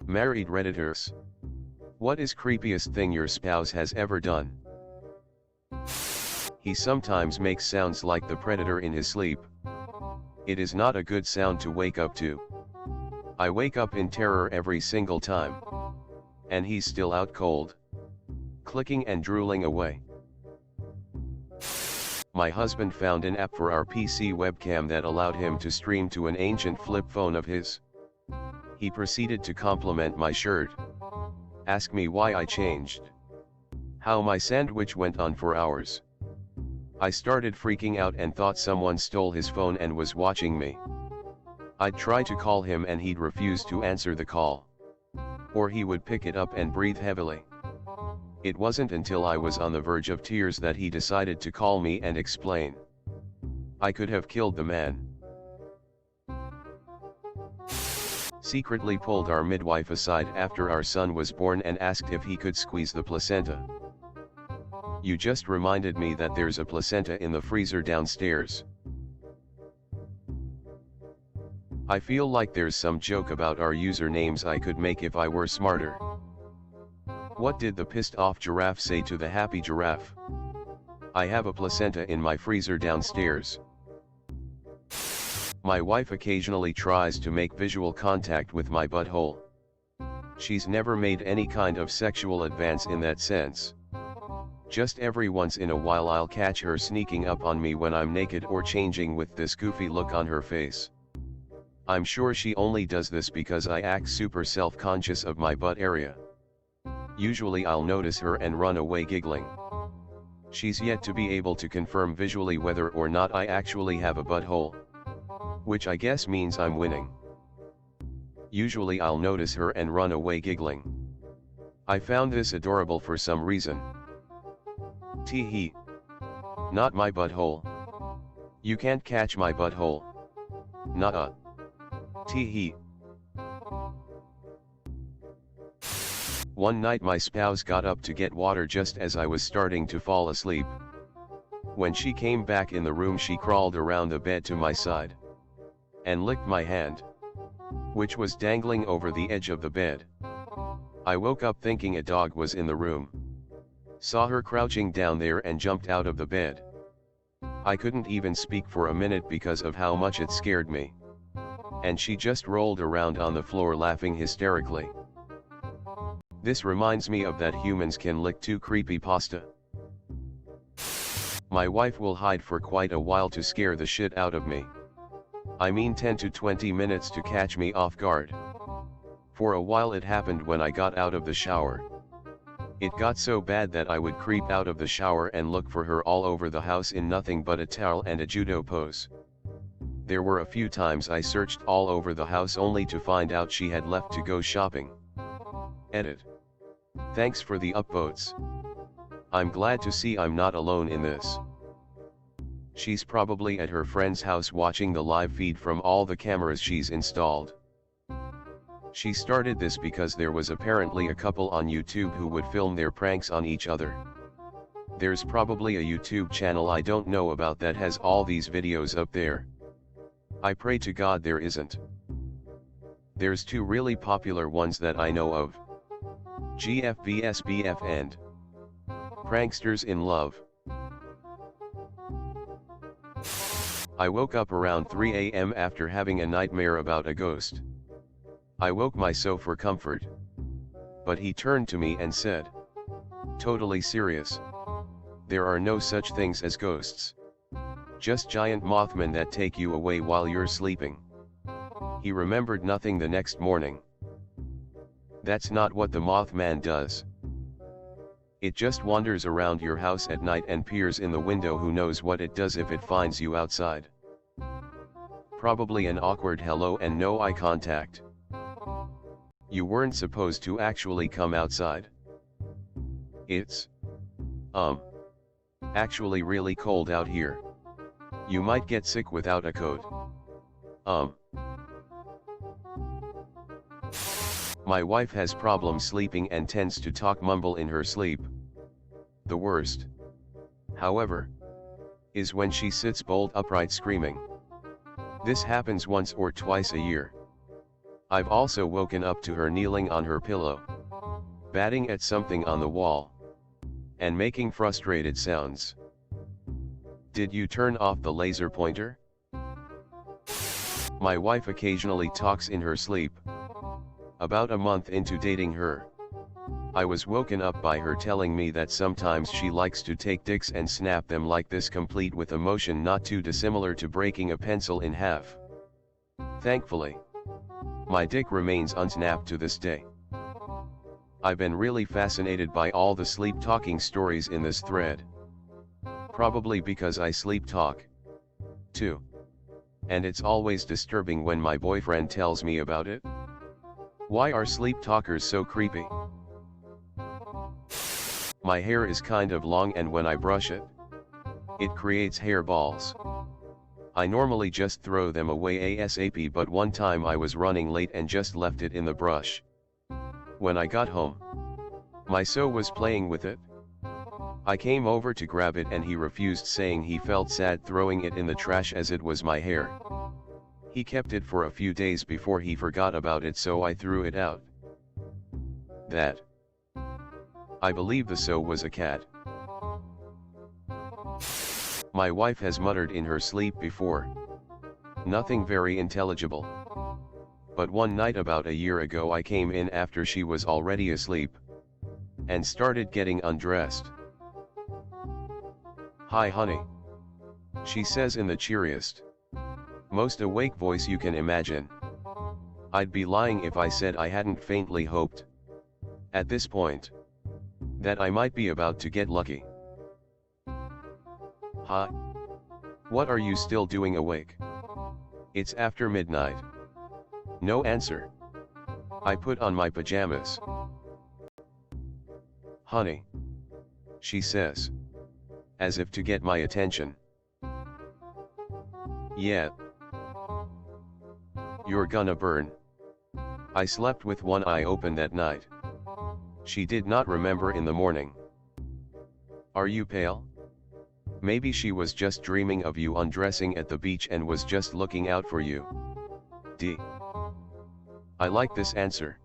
Married Redditors. What is creepiest thing your spouse has ever done? He sometimes makes sounds like the predator in his sleep. It is not a good sound to wake up to. I wake up in terror every single time. And he's still out cold, clicking and drooling away. My husband found an app for our PC webcam that allowed him to stream to an ancient flip phone of his. He proceeded to compliment my shirt, ask me why I changed, how my sandwich went on for hours. I started freaking out and thought someone stole his phone and was watching me. I'd try to call him and he'd refuse to answer the call. Or he would pick it up and breathe heavily. It wasn't until I was on the verge of tears that he decided to call me and explain. I could have killed the man. Secretly pulled our midwife aside after our son was born and asked if he could squeeze the placenta. You just reminded me that there's a placenta in the freezer downstairs. I feel like there's some joke about our usernames I could make if I were smarter. What did the pissed off giraffe say to the happy giraffe? I have a placenta in my freezer downstairs. My wife occasionally tries to make visual contact with my butthole. She's never made any kind of sexual advance in that sense. Just every once in a while I'll catch her sneaking up on me when I'm naked or changing with this goofy look on her face. I'm sure she only does this because I act super self-conscious of my butt area. Usually I'll notice her and run away giggling. She's yet to be able to confirm visually whether or not I actually have a butthole. Which I guess means I'm winning. Usually I'll notice her and run away giggling. I found this adorable for some reason. Tee-hee. Not my butthole. You can't catch my butthole. Nuh-uh. Tee-hee. One night my spouse got up to get water just as I was starting to fall asleep. When she came back in the room she crawled around the bed to my side. And licked my hand, which was dangling over the edge of the bed. I woke up thinking a dog was in the room. Saw her crouching down there and jumped out of the bed. I couldn't even speak for a minute because of how much it scared me. And she just rolled around on the floor laughing hysterically. This reminds me of that humans can lick too creepypasta. My wife will hide for quite a while to scare the shit out of me. I mean 10 to 20 minutes to catch me off guard. For a while it happened when I got out of the shower. It got so bad that I would creep out of the shower and look for her all over the house in nothing but a towel and a judo pose. There were a few times I searched all over the house only to find out she had left to go shopping. Edit. Thanks for the upvotes. I'm glad to see I'm not alone in this. She's probably at her friend's house watching the live feed from all the cameras she's installed. She started this because there was apparently a couple on YouTube who would film their pranks on each other. There's probably a YouTube channel I don't know about that has all these videos up there. I pray to God there isn't. There's two really popular ones that I know of. GFVSBF and Pranksters in Love. I woke up around 3 a.m. after having a nightmare about a ghost. I woke my so for comfort. But he turned to me and said, totally serious. There are no such things as ghosts. Just giant mothmen that take you away while you're sleeping. He remembered nothing the next morning. That's not what the Mothman does. It just wanders around your house at night and peers in the window. Who knows what it does if it finds you outside. Probably an awkward hello and no eye contact. You weren't supposed to actually come outside. It's actually really cold out here. You might get sick without a coat. My wife has problems sleeping and tends to talk mumble in her sleep. The worst, however, is when she sits bolt upright screaming. This happens once or twice a year. I've also woken up to her kneeling on her pillow, batting at something on the wall, and making frustrated sounds. Did you turn off the laser pointer? My wife occasionally talks in her sleep. About a month into dating her, I was woken up by her telling me that sometimes she likes to take dicks and snap them like this, complete with a motion not too dissimilar to breaking a pencil in half. Thankfully, my dick remains unsnapped to this day. I've been really fascinated by all the sleep talking stories in this thread. Probably because I sleep talk, too. And it's always disturbing when my boyfriend tells me about it. Why are sleep talkers so creepy? My hair is kind of long, and when I brush it, it creates hair balls. I normally just throw them away ASAP, but one time I was running late and just left it in the brush. When I got home, my so was playing with it. I came over to grab it and he refused, saying he felt sad throwing it in the trash as it was my hair. He kept it for a few days before he forgot about it, so I threw it out. That. I believe the so was a cat. My wife has muttered in her sleep before. Nothing very intelligible. But one night about a year ago I came in after she was already asleep, and started getting undressed. "Hi honey," she says in the cheeriest, most awake voice you can imagine. I'd be lying if I said I hadn't faintly hoped, at this point, that I might be about to get lucky. "Hi. What are you still doing awake? It's after midnight." No answer. I put on my pajamas. "Honey," she says, as if to get my attention. "Yeah. You're gonna burn." I slept with one eye open that night. She did not remember in the morning. "Are you pale?" Maybe she was just dreaming of you undressing at the beach and was just looking out for you. D. I like this answer.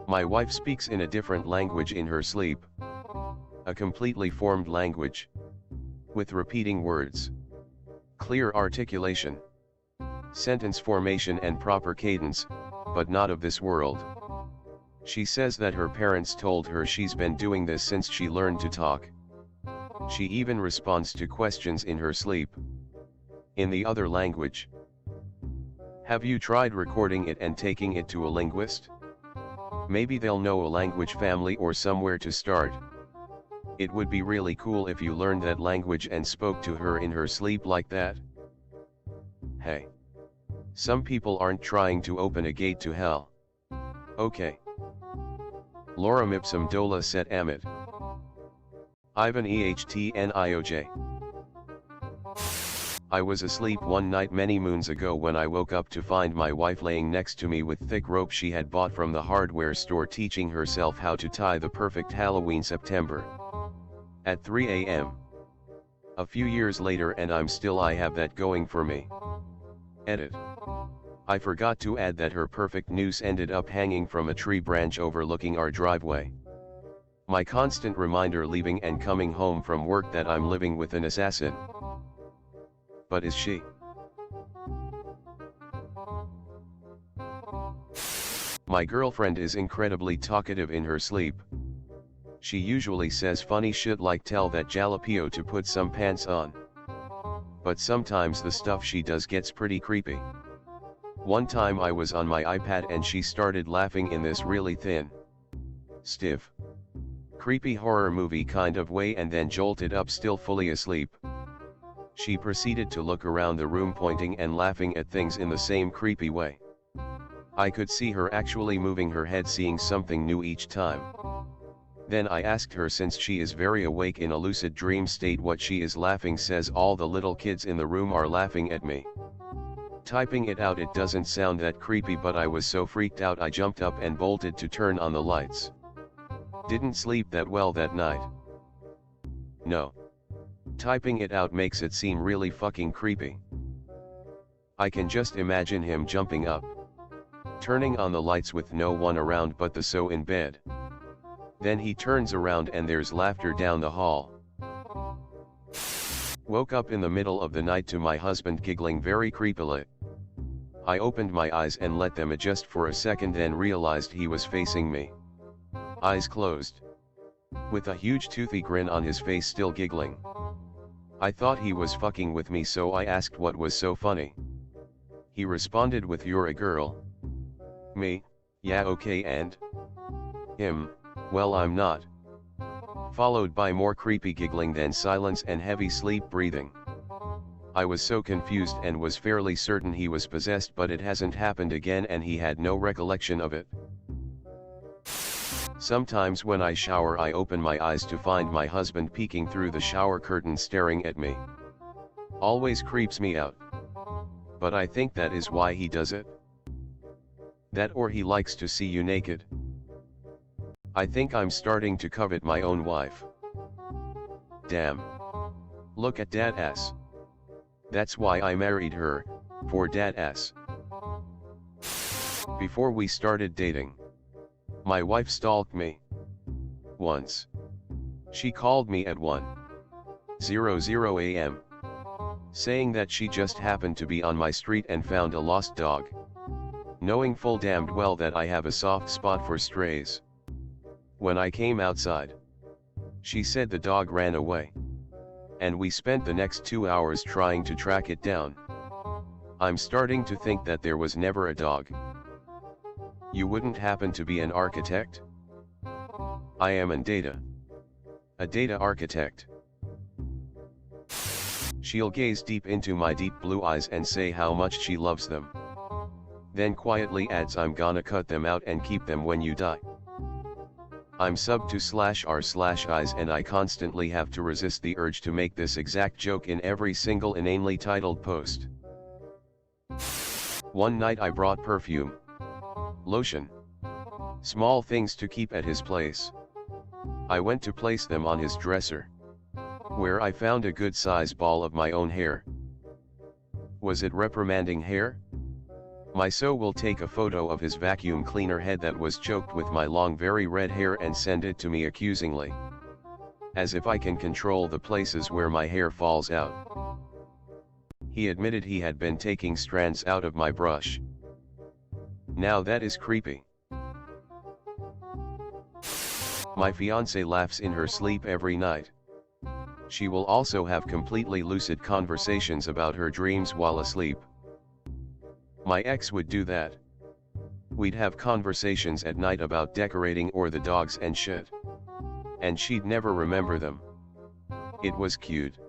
My wife speaks in a different language in her sleep. A completely formed language, with repeating words, clear articulation, sentence formation and proper cadence, but not of this world. She says that her parents told her she's been doing this since she learned to talk. She even responds to questions in her sleep, in the other language. Have you tried recording it and taking it to a linguist? Maybe they'll know a language family or somewhere to start. It would be really cool if you learned that language and spoke to her in her sleep like that. Hey. Some people aren't trying to open a gate to hell. Okay. Laura Mipsum Dola Set Amit. Ivan Ehtnioj. I was asleep one night many moons ago when I woke up to find my wife laying next to me with thick rope she had bought from the hardware store, teaching herself how to tie the perfect Halloween September. At 3 a.m. A few years later and I have that going for me. Edit. I forgot to add that her perfect noose ended up hanging from a tree branch overlooking our driveway. My constant reminder leaving and coming home from work that I'm living with an assassin. But is she? My girlfriend is incredibly talkative in her sleep. She usually says funny shit like tell that jalapeno to put some pants on. But sometimes the stuff she does gets pretty creepy. One time I was on my iPad and she started laughing in this really thin, stiff, creepy horror movie kind of way and then jolted up still fully asleep. She proceeded to look around the room pointing and laughing at things in the same creepy way. I could see her actually moving her head, seeing something new each time. Then I asked her, since she is very awake in a lucid dream state, what she is laughing. Says all the little kids in the room are laughing at me. Typing it out, it doesn't sound that creepy, but I was so freaked out I jumped up and bolted to turn on the lights. Didn't sleep that well that night. No. Typing it out makes it seem really fucking creepy. I can just imagine him jumping up, turning on the lights with no one around but the so in bed. Then he turns around and there's laughter down the hall. Woke up in the middle of the night to my husband giggling very creepily. I opened my eyes and let them adjust for a second, then realized he was facing me. Eyes closed. With a huge toothy grin on his face, still giggling. I thought he was fucking with me, so I asked what was so funny. He responded with, "You're a girl." Me, "Yeah, okay, and?" Him, "Well, I'm not." Followed by more creepy giggling, then silence and heavy sleep breathing. I was so confused and was fairly certain he was possessed, but it hasn't happened again and he had no recollection of it. Sometimes when I shower I open my eyes to find my husband peeking through the shower curtain staring at me. Always creeps me out. But I think that is why he does it. That or he likes to see you naked. I think I'm starting to covet my own wife. Damn. Look at that ass. That's why I married her, for that ass. Before we started dating, my wife stalked me. Once. She called me at 1:00 a.m. saying that she just happened to be on my street and found a lost dog. Knowing full damned well that I have a soft spot for strays. When I came outside, she said the dog ran away. And we spent the next 2 hours trying to track it down. I'm starting to think that there was never a dog. You wouldn't happen to be an architect? I am a data architect. She'll gaze deep into my deep blue eyes and say how much she loves them. Then quietly adds, "I'm gonna cut them out and keep them when you die." I'm sub to/r/eyes and I constantly have to resist the urge to make this exact joke in every single inanely titled post. One night I brought perfume, lotion, small things to keep at his place. I went to place them on his dresser, where I found a good size ball of my own hair. Was it reprimanding hair? My so will take a photo of his vacuum cleaner head that was choked with my long very red hair and send it to me accusingly. As if I can control the places where my hair falls out. He admitted he had been taking strands out of my brush. Now that is creepy. My fiancée laughs in her sleep every night. She will also have completely lucid conversations about her dreams while asleep. My ex would do that. We'd have conversations at night about decorating or the dogs and shit. And she'd never remember them. It was cute.